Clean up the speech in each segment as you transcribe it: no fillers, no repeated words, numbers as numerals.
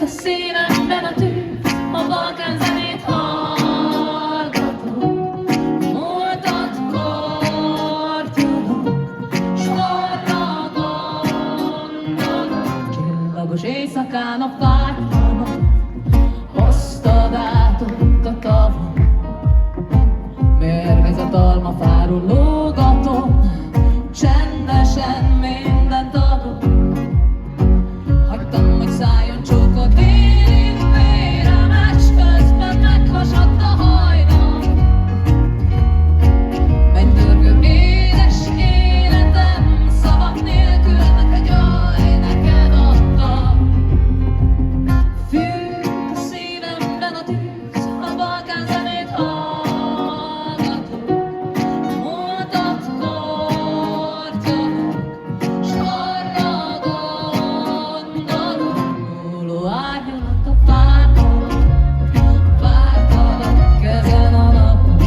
Fűt a szívemben a tűz, a balkán zenét hallgatom. Múltat kortyolok, s arra gondolok. Csillagos éjszakán a fájdalmat hoztad át ott a tavon. Mérgezett almafáról lógatom, csendesen mindent adom. Hagytam, hogy szálljon csókot érint vérem, és közben meghasadt a hajnal. Mennydörgő édes életem, szavak nélkül neked, jaj, neked adtam. Fűt a szívemben a tűz, a balkán zenét hallgatom. Múltat kortyolok, s arra gondolok. Múló árnyalat a fákon, vártalak ezen a napon.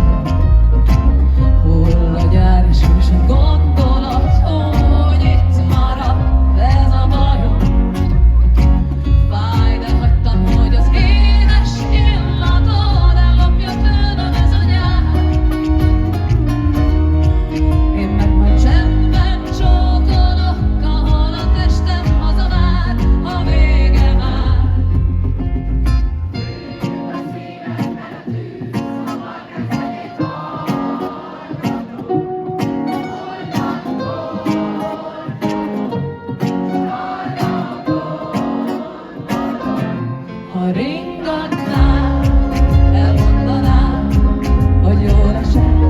Hull a gyár és hűs a gondolat, hogy itt maradt ez a bajom. Fáj, de hagytam, hogy az édes illatod ellopja tőlem ez a nyár. Én meg majd csendben csókolok, ahol a testem hazavár, a vége vár. Ha ringatnál, elmondanám, hogy jól esett.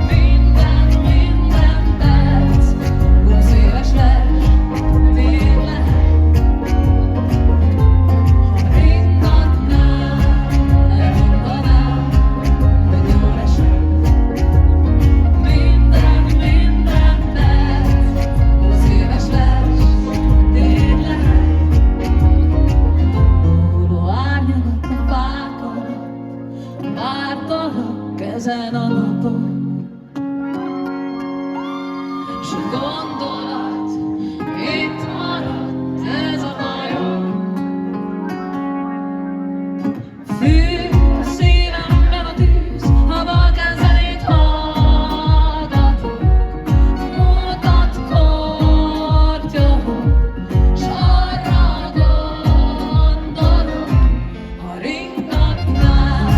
Minden perc, 20 éves vers, tiéd lehet. Ha ringatnál, elmondanám, hogy jól esett. Minden perc, 20 éves vers, tiéd lehet. Múló árnyalat a fákon, vártalak ezen a napon. S a gondolat, itt maradt ez a bajom. Fűt a szívemben a tűz, a balkán zenét hallgatok. Múltat kortyolok, s arra gondolok. Ha ringatnál,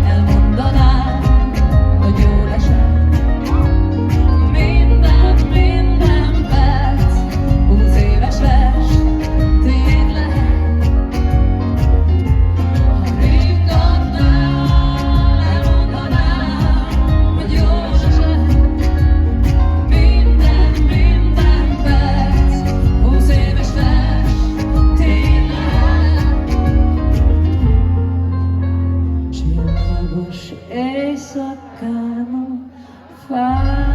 elmondanám, hogy jól esett. Minden perc, 20 éves vers, tiéd lehet. Ha ringatnál, elmondanám, hogy jól esett. Minden perc, 20 éves vers, tiéd lehet. Csillagos éjszakán a fáj.